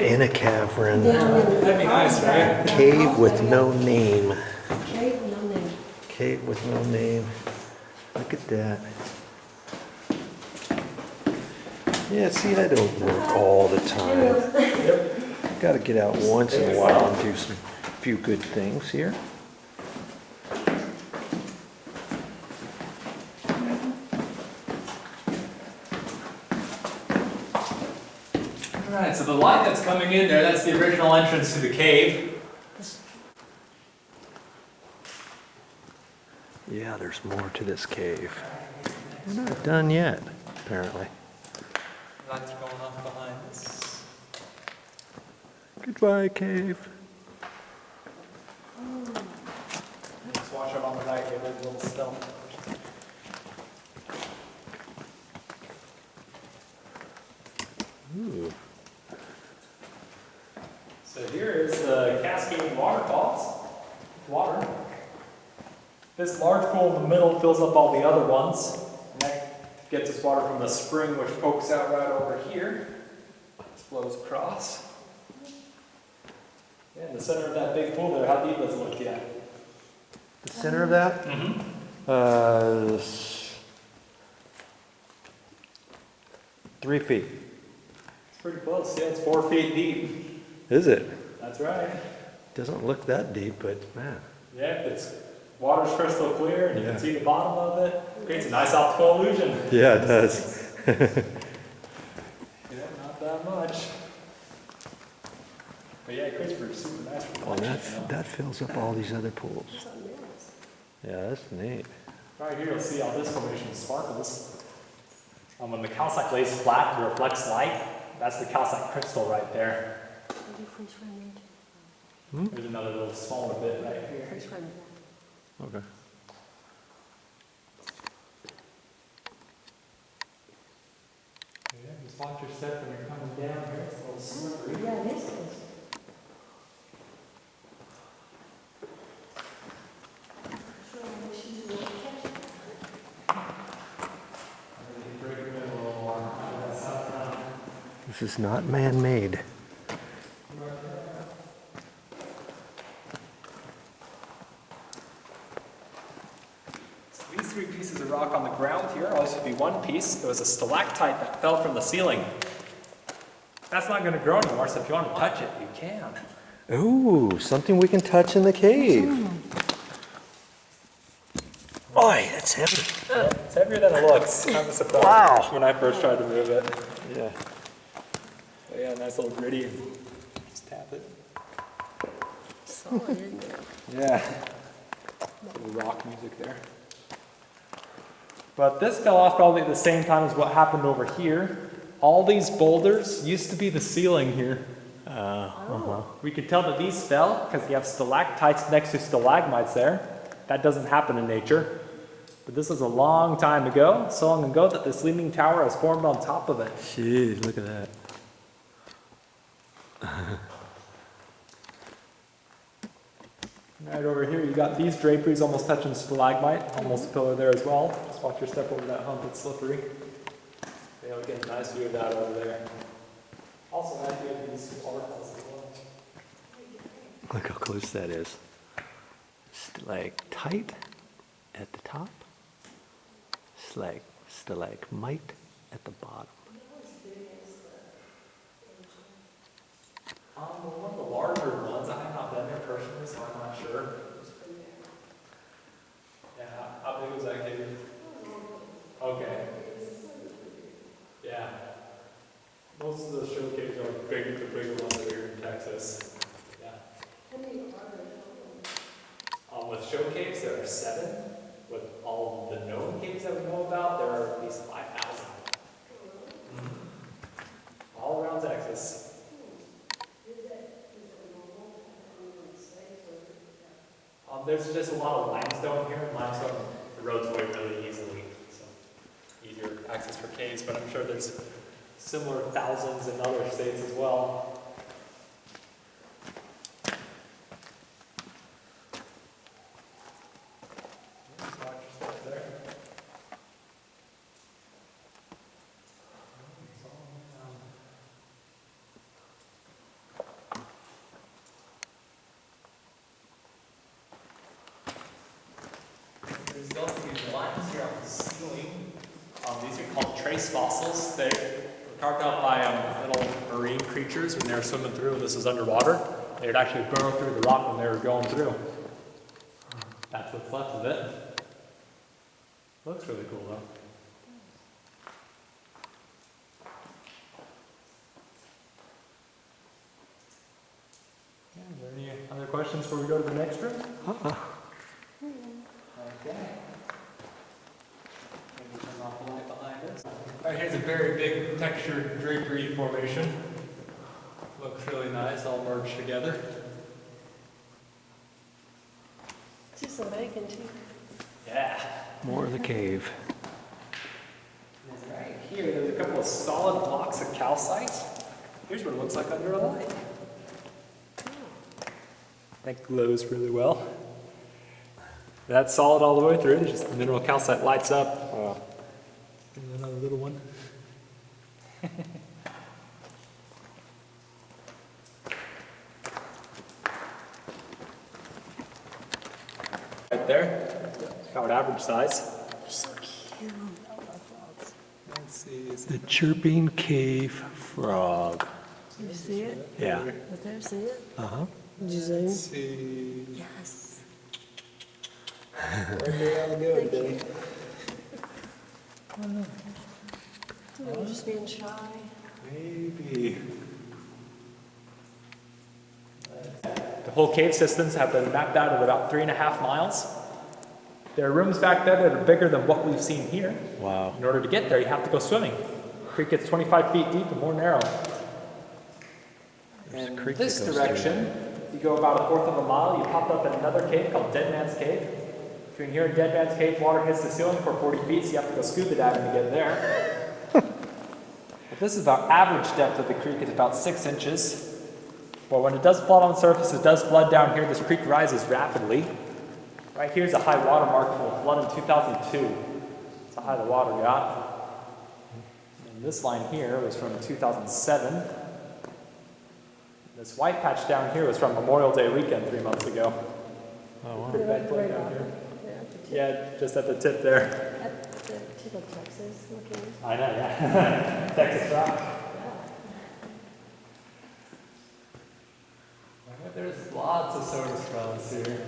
in a cavern. That'd be nice, right? Cave with no name. Cave with no name. Cave with no name. Look at that. Yeah, see, I don't work all the time. Got to get out once in a while and do some few good things here. Alright, so the light that's coming in there, that's the original entrance to the cave. Yeah, there's more to this cave. We're not done yet, apparently. Lights are going off behind us. Goodbye, cave. Just watch out on the right, get a little stone. Ooh. So here is the cascading waterfalls. Water. This large pool in the middle fills up all the other ones. And that gets its water from the spring, which pokes out right over here. Just flows across. Yeah, in the center of that big pool there, how deep does it look yet? The center of that? Mm-hmm. 3 feet. It's pretty close. Yeah, it's 4 feet deep. Is it? That's right. Doesn't look that deep, but man. Yeah, it's water's crystal clear, and you Yeah. can see the bottom of it. Creates a nice optical illusion. Yeah, it does. Yeah, not that much. But yeah, it creates for super nice Well, reflection. that fills up all these other pools. Yeah, that's neat. Right here, you'll see how this formation sparkles. When the calcite lays flat and reflects light, that's the calcite crystal right there. There's another little smaller bit right here. Okay. Yeah, just watch your step when you're coming down here. It's a little slippery. Yeah, it is. This is not man-made. So these 3 pieces of rock on the ground here will also be one piece. It was a stalactite that fell from the ceiling. That's not going to grow anymore, so if you want to touch it, you can. Ooh, something we can touch in the cave. Boy, that's heavy. It's heavier than it looks. Kind of a surprise Wow. when I first tried to move it. Yeah. But yeah, nice little gritty. Just tap it. Solid, isn't it? Yeah. Little rock music there. But this fell off probably at the same time as what happened over here. All these boulders used to be the ceiling here. We could tell that these fell because you have stalactites next to stalagmites there. That doesn't happen in nature. But this was a long time ago, so long ago that this leaning tower has formed on top of it. Jeez, look at that. Right over here, you got these draperies almost touching stalagmite, almost a pillar there as well. Just watch your step over that hump, it's slippery. Yeah, we get a nice view of that over there. Also, nice view of these waterfalls as well. Look how close that is. Stalactite at the top. Stalagmite at the bottom. One of the larger ones, I have not been there personally, so I'm not sure. Yeah, how big was that cave? Okay. Yeah. Most of the show caves are big, the bigger ones that are here in Texas. Yeah. With show caves, there are 7. With all the known caves that we know about, there are at least 5,000. All around Texas. There's just a lot of limestone here. Limestone erodes away really easily, so easier access for caves. But I'm sure there's similar thousands in other states as well. still see these lines here on the ceiling. These are called trace fossils. They were carved out by little marine creatures when they were swimming through and this was underwater. They would actually burrow through the rock when they were going through. That's what's left of it. Looks really cool though. Is there any other questions before we go to the next room? Okay. Maybe turn off the light behind us. Alright, here's a very big textured drapery formation. Looks really nice, all merged together. Just some bacon too. Yeah. More of the cave. And right here, there's a couple of solid blocks of calcite. Here's what it looks like under a light. That glows really well. That's solid all the way through. Just the mineral calcite lights up. Here's another little one. Right there. About average size. They're so cute. Let's see. The chirping cave frog. Did you see it? Yeah. Right there, see it? Uh-huh. Did you zoom? Let's see. Yes. Where do they all go today? You're just being shy. Maybe. The whole cave systems have been mapped out at about 3.5 miles. There are rooms back there that are bigger than what we've seen here. Wow. In order to get there, you have to go swimming. The creek gets 25 feet deep and more narrow. There's a In creek this that goes through direction, you go about 1/4 of a mile, you pop up in another cave called Dead Man's Cave. Between here and Dead Man's Cave, water hits the ceiling for 40 feet, so you have to go scuba diving to get there. But this is about average depth of the creek, it's about 6 inches. But when it does flood on the surface, it does flood down here. This creek rises rapidly. Right here's a high water mark for the flood in 2002. That's how high the water got. And this line here was from 2007. This white patch down here was from Memorial Day weekend 3 months ago. Oh, wow. Pretty bad flood down here. Yeah, just at the tip there. At the tip of Texas looking. I know, yeah. Texas rock. There's lots of soda straws here.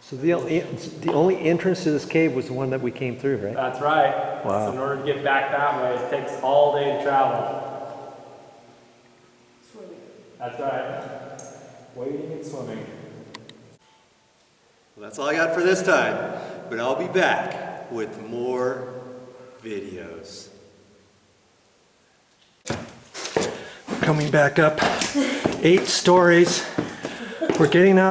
So the only entrance to this cave was the one that we came through, right? That's right. Wow. So in order to get back that way, it takes all day to travel. Swimming. That's right. Wading and swimming. Well, that's all I got for this time, but I'll be back with more videos. Coming back up 8 stories. We're getting out.